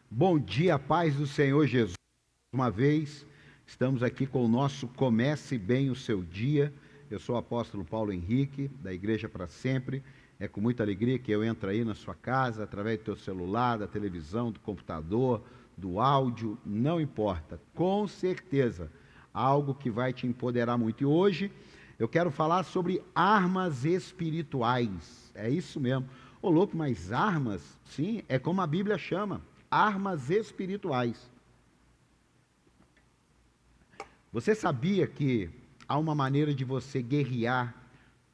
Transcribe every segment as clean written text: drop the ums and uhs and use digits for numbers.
Bom dia, paz do Senhor Jesus. Uma vez, estamos aqui com o nosso Comece Bem o Seu Dia. Eu sou o apóstolo Paulo Henrique, da Igreja para Sempre. É com muita alegria que eu entro aí na sua casa, através do teu celular, da televisão, do computador, do áudio, não importa. Com certeza, algo que vai te empoderar muito. E hoje, eu quero falar sobre armas espirituais. É isso mesmo. Ô louco, mas armas, sim, é como a Bíblia chama. Armas espirituais. Você sabia que há uma maneira de você guerrear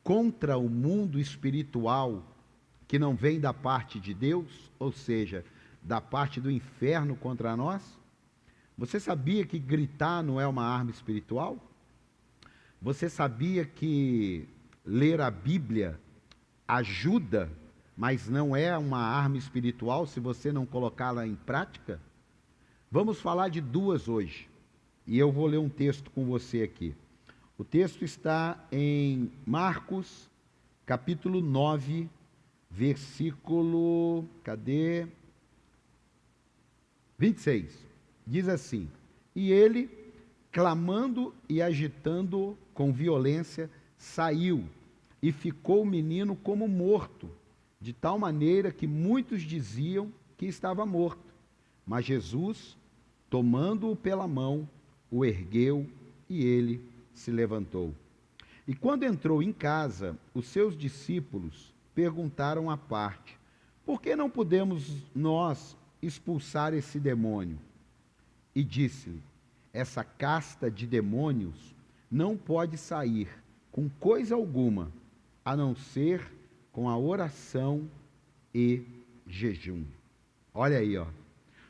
contra o mundo espiritual que não vem da parte de Deus, ou seja, da parte do inferno contra nós? Você sabia que gritar não é uma arma espiritual? Você sabia que ler a Bíblia ajuda, mas não é uma arma espiritual se você não colocá-la em prática? Vamos falar de duas hoje. E eu vou ler um texto com você aqui. O texto está em Marcos, capítulo 9, versículo, 26. Diz assim: E ele, clamando e agitando com violência, saiu, e ficou o menino como morto, de tal maneira que muitos diziam que estava morto. Mas Jesus, tomando-o pela mão, o ergueu e ele se levantou. E quando entrou em casa, os seus discípulos perguntaram à parte: Por que não podemos nós expulsar esse demônio? E disse-lhe: Essa casta de demônios não pode sair com coisa alguma, a não ser com a oração e jejum. Olha aí, ó.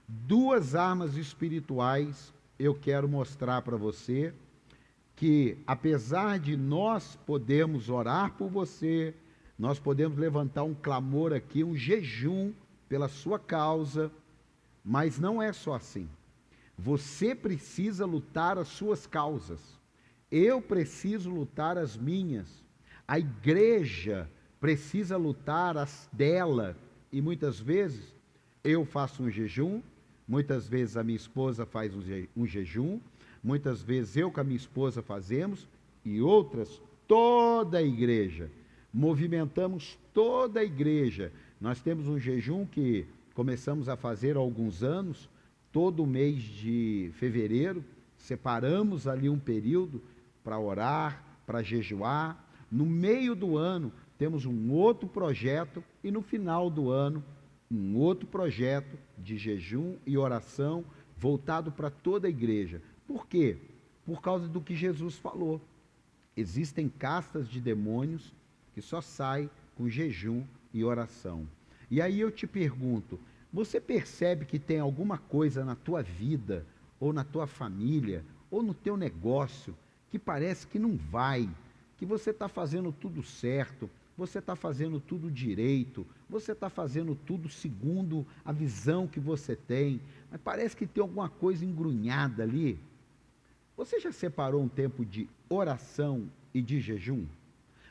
Duas armas espirituais eu quero mostrar para você, que apesar de nós podermos orar por você, nós podemos levantar um clamor aqui, um jejum pela sua causa, mas não é só assim. Você precisa lutar as suas causas. Eu preciso lutar as minhas. A igreja precisa lutar as dela. E muitas vezes eu faço um jejum, muitas vezes a minha esposa faz um jejum, muitas vezes eu com a minha esposa fazemos, e outras, toda a igreja. Movimentamos toda a igreja. Nós temos um jejum que começamos a fazer há alguns anos, todo mês de fevereiro, separamos ali um período para orar, para jejuar. No meio do ano, temos um outro projeto, e no final do ano, um outro projeto de jejum e oração voltado para toda a igreja. Por quê? Por causa do que Jesus falou. Existem castas de demônios que só saem com jejum e oração. E aí eu te pergunto, você percebe que tem alguma coisa na tua vida, ou na tua família, ou no teu negócio, que parece que não vai, que você está fazendo tudo certo, você está fazendo tudo direito, você está fazendo tudo segundo a visão que você tem, mas parece que tem alguma coisa engrunhada ali? Você já separou um tempo de oração e de jejum?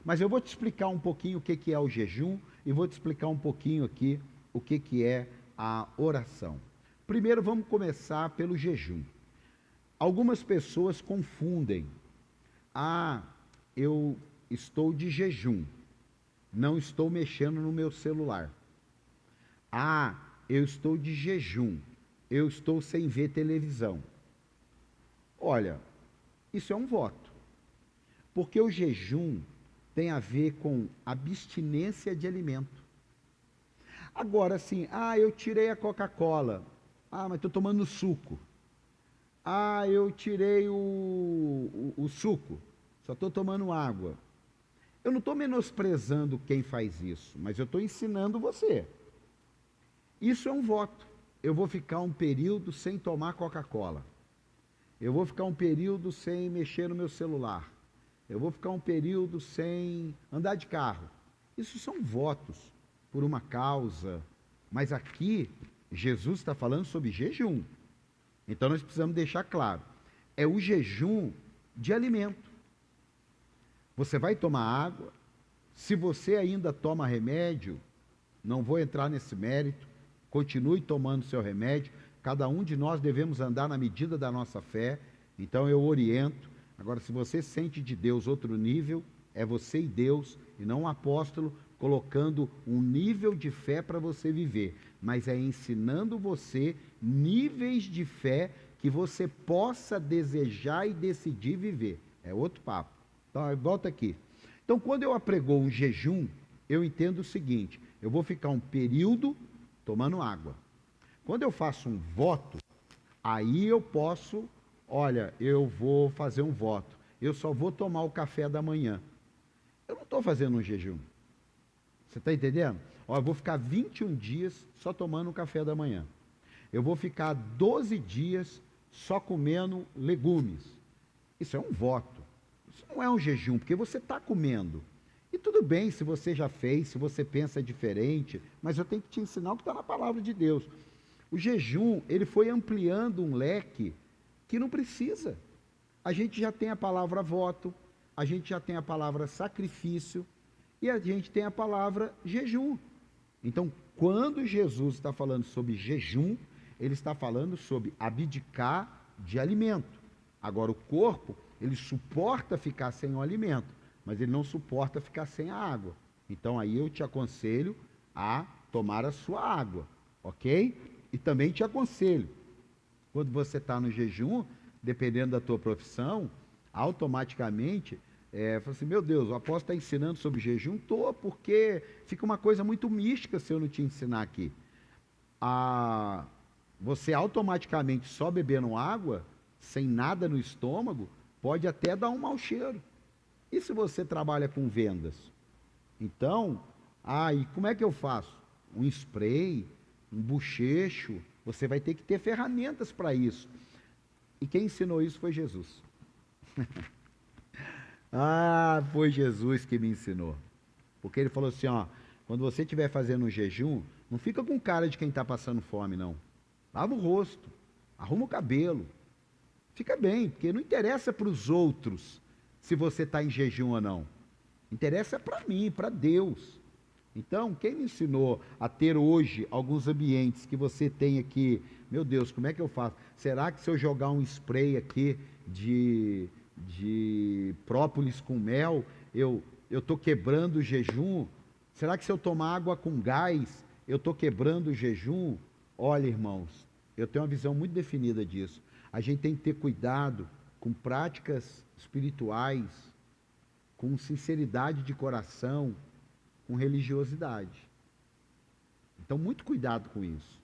Mas eu vou te explicar um pouquinho o que é o jejum e vou te explicar um pouquinho aqui o que é a oração. Primeiro vamos começar pelo jejum. Algumas pessoas confundem. Eu estou de jejum, não estou mexendo no meu celular. Eu estou de jejum, eu estou sem ver televisão. Olha, isso é um voto, porque o jejum tem a ver com abstinência de alimento. Agora, assim, eu tirei a Coca-Cola, mas estou tomando suco. Eu tirei o suco, só estou tomando água. Eu não estou menosprezando quem faz isso, mas eu estou ensinando você. Isso é um voto. Eu vou ficar um período sem tomar Coca-Cola. Eu vou ficar um período sem mexer no meu celular. Eu vou ficar um período sem andar de carro. Isso são votos por uma causa. Mas aqui, Jesus está falando sobre jejum. Então nós precisamos deixar claro. É o jejum de alimento. Você vai tomar água. Se você ainda toma remédio, não vou entrar nesse mérito, continue tomando seu remédio. Cada um de nós devemos andar na medida da nossa fé. Então eu oriento. Agora, se você sente de Deus outro nível, é você e Deus, e não um apóstolo colocando um nível de fé para você viver, mas é ensinando você níveis de fé que você possa desejar e decidir viver. É outro papo. Então, volta aqui. Então, quando eu apregou um jejum, eu entendo o seguinte: eu vou ficar um período tomando água. Quando eu faço um voto, aí eu posso, olha, eu vou fazer um voto. Eu só vou tomar o café da manhã. Eu não estou fazendo um jejum. Você está entendendo? Ó, eu vou ficar 21 dias só tomando o café da manhã. Eu vou ficar 12 dias só comendo legumes. Isso é um voto. Isso não é um jejum, porque você está comendo. E tudo bem se você já fez, se você pensa diferente, mas eu tenho que te ensinar o que está na palavra de Deus. O jejum, ele foi ampliando um leque que não precisa. A gente já tem a palavra voto, a gente já tem a palavra sacrifício e a gente tem a palavra jejum. Então, quando Jesus está falando sobre jejum, ele está falando sobre abdicar de alimento. Agora, o corpo, ele suporta ficar sem o alimento, mas ele não suporta ficar sem a água. Então, aí eu te aconselho a tomar a sua água, ok? E também te aconselho, quando você está no jejum, dependendo da tua profissão, automaticamente, fala assim, meu Deus, o apóstolo está ensinando sobre jejum? Estou, porque fica uma coisa muito mística se eu não te ensinar aqui. Você automaticamente só bebendo água, sem nada no estômago, pode até dar um mau cheiro. E se você trabalha com vendas? Então, e como é que eu faço? Um spray, um bochecho, você vai ter que ter ferramentas para isso. E quem ensinou isso foi Jesus. Foi Jesus que me ensinou. Porque ele falou assim, ó, quando você estiver fazendo um jejum, não fica com cara de quem está passando fome, não. Lava o rosto, arruma o cabelo. Fica bem, porque não interessa para os outros se você está em jejum ou não. Interessa para mim, para Deus. Então, quem me ensinou a ter hoje alguns ambientes que você tem aqui, meu Deus, como é que eu faço? Será que se eu jogar um spray aqui de própolis com mel, eu estou quebrando o jejum? Será que se eu tomar água com gás, eu estou quebrando o jejum? Olha, irmãos, eu tenho uma visão muito definida disso. A gente tem que ter cuidado com práticas espirituais, com sinceridade de coração, com religiosidade. Então, muito cuidado com isso.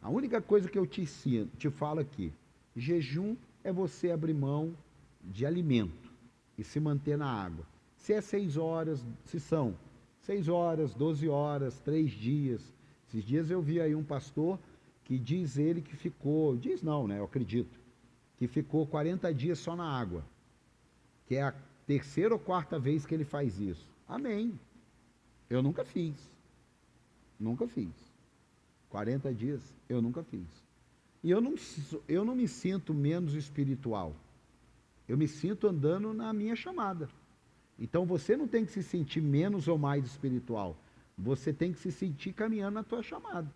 A única coisa que eu te ensino, te falo aqui, jejum é você abrir mão de alimento e se manter na água. Se é 6 horas, se são 6 horas, 12 horas, 3 dias. Esses dias eu vi aí um pastor que diz ele que ficou, diz não, né, eu acredito, que ficou 40 dias só na água, que é a terceira ou quarta vez que ele faz isso. Amém. Eu nunca fiz. Nunca fiz. 40 dias, eu nunca fiz. E eu não me sinto menos espiritual. Eu me sinto andando na minha chamada. Então você não tem que se sentir menos ou mais espiritual. Você tem que se sentir caminhando na tua chamada.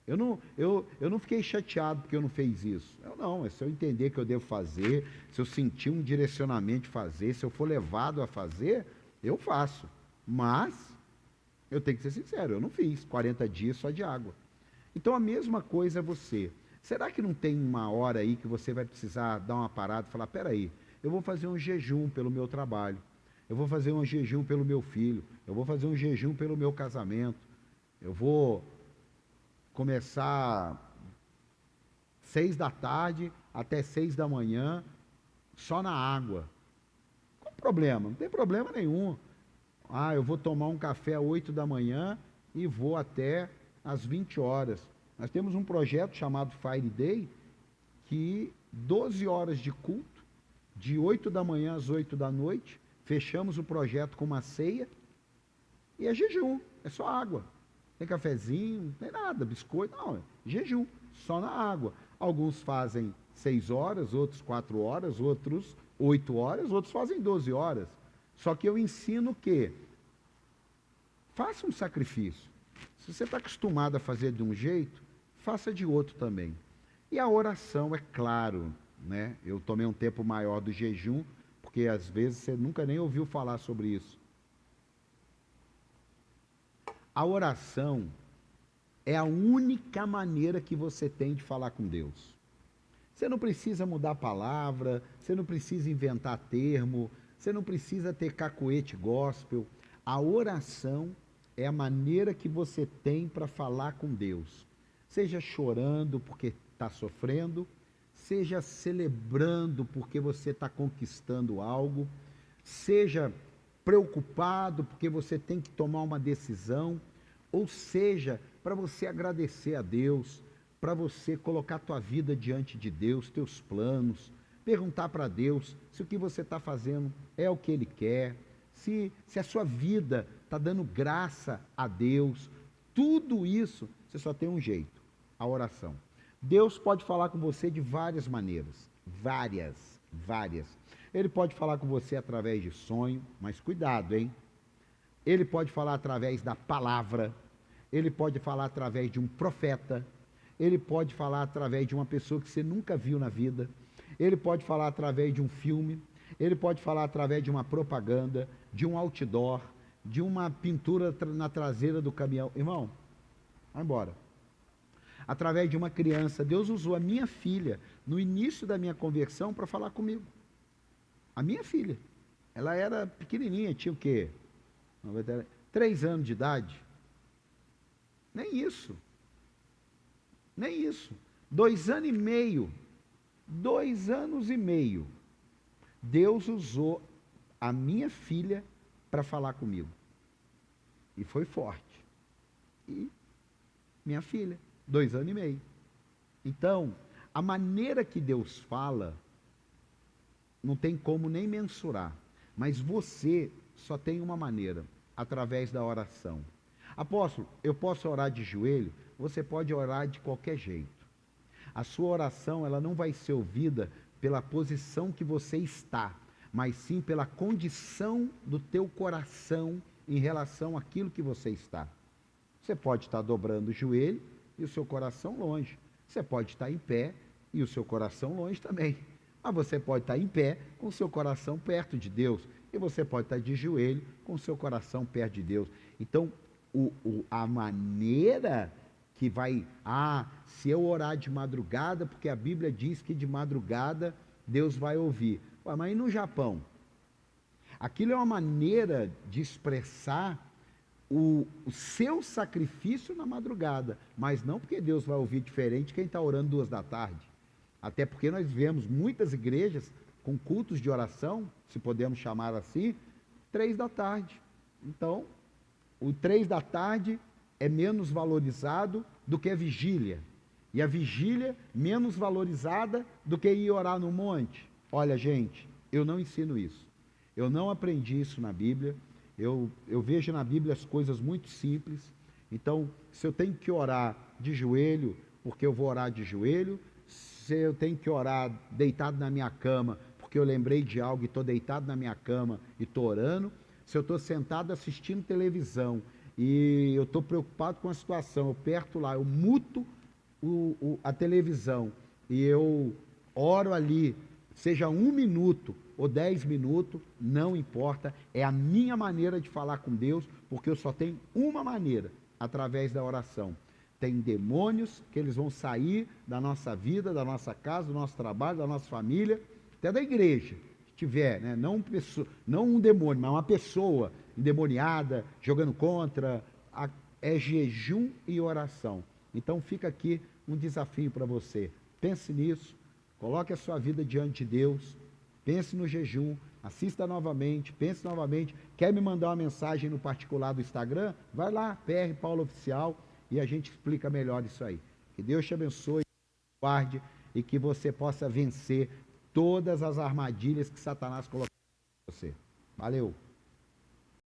Eu não fiquei chateado porque eu não fiz isso. É se eu entender que eu devo fazer, se eu sentir um direcionamento de fazer, se eu for levado a fazer, eu faço. Mas eu tenho que ser sincero, eu não fiz 40 dias só de água. Então a mesma coisa é você. Será que não tem uma hora aí que você vai precisar dar uma parada e falar, peraí, eu vou fazer um jejum pelo meu trabalho, eu vou fazer um jejum pelo meu filho, eu vou fazer um jejum pelo meu casamento, eu vou começar 6 da tarde até 6 da manhã só na água. Qual o problema? Não tem problema nenhum. Eu vou tomar um café às 8 da manhã e vou até às 20 horas. Nós temos um projeto chamado Fire Day, que 12 horas de culto, de 8 da manhã às 8 da noite, fechamos o projeto com uma ceia, e é jejum, é só água. Tem cafezinho, não tem nada, biscoito, não, é jejum, só na água. Alguns fazem 6 horas, outros 4 horas, outros 8 horas, outros fazem 12 horas. Só que eu ensino que faça um sacrifício. Se você está acostumado a fazer de um jeito, faça de outro também. E a oração, é claro, né? Eu tomei um tempo maior do jejum, porque às vezes você nunca nem ouviu falar sobre isso. A oração é a única maneira que você tem de falar com Deus. Você não precisa mudar a palavra, você não precisa inventar termo, você não precisa ter cacoete gospel. A oração é a maneira que você tem para falar com Deus. Seja chorando porque está sofrendo, seja celebrando porque você está conquistando algo, seja preocupado porque você tem que tomar uma decisão, ou seja, para você agradecer a Deus, para você colocar a tua vida diante de Deus, teus planos, perguntar para Deus se o que você está fazendo é o que Ele quer, se a sua vida está dando graça a Deus. Tudo isso, você só tem um jeito, a oração. Deus pode falar com você de várias maneiras, várias. Ele pode falar com você através de sonho, mas cuidado, hein? Ele pode falar através da palavra, ele pode falar através de um profeta, ele pode falar através de uma pessoa que você nunca viu na vida, ele pode falar através de um filme, ele pode falar através de uma propaganda, de um outdoor, de uma pintura na traseira do caminhão. Irmão, vai embora. Através de uma criança. Deus usou a minha filha no início da minha conversão para falar comigo. A minha filha. Ela era pequenininha, tinha o quê? 3 anos de idade. Nem isso. 2 anos e meio. 2 anos e meio. Deus usou a minha filha para falar comigo. E foi forte. E minha filha, 2 anos e meio. Então, a maneira que Deus fala, não tem como nem mensurar. Mas você só tem uma maneira, através da oração. Apóstolo, eu posso orar de joelho? Você pode orar de qualquer jeito. A sua oração, ela não vai ser ouvida pela posição que você está, mas sim pela condição do teu coração em relação àquilo que você está. Você pode estar dobrando o joelho e o seu coração longe. Você pode estar em pé e o seu coração longe também. Mas você pode estar em pé com o seu coração perto de Deus. E você pode estar de joelho com o seu coração perto de Deus. Então, a maneira que vai... se eu orar de madrugada, porque a Bíblia diz que de madrugada Deus vai ouvir. Ué, mas e no Japão? Aquilo é uma maneira de expressar o seu sacrifício na madrugada, mas não porque Deus vai ouvir diferente quem está orando 2 da tarde. Até porque nós vemos muitas igrejas com cultos de oração, se podemos chamar assim, 3 da tarde. Então, o 3 da tarde é menos valorizado do que a vigília. E a vigília menos valorizada do que ir orar no monte. Olha, gente, eu não ensino isso. Eu não aprendi isso na Bíblia. Eu vejo na Bíblia as coisas muito simples. Então, se eu tenho que orar de joelho, porque eu vou orar de joelho. Se eu tenho que orar deitado na minha cama, porque eu lembrei de algo e estou deitado na minha cama e estou orando. Se eu estou sentado assistindo televisão e eu estou preocupado com a situação, eu aperto lá, eu muto a televisão e eu oro ali, seja 1 minuto ou 10 minutos, não importa, é a minha maneira de falar com Deus, porque eu só tenho uma maneira, através da oração. Tem demônios que eles vão sair da nossa vida, da nossa casa, do nosso trabalho, da nossa família, até da igreja, se tiver, né? Não um demônio, mas uma pessoa endemoniada, jogando contra, é jejum e oração. Então fica aqui um desafio para você. Pense nisso, coloque a sua vida diante de Deus, pense no jejum, assista novamente, pense novamente. Quer me mandar uma mensagem no particular do Instagram? Vai lá, PR Paulo Oficial, e a gente explica melhor isso aí. Que Deus te abençoe, guarde, e que você possa vencer todas as armadilhas que Satanás colocou em você. Valeu!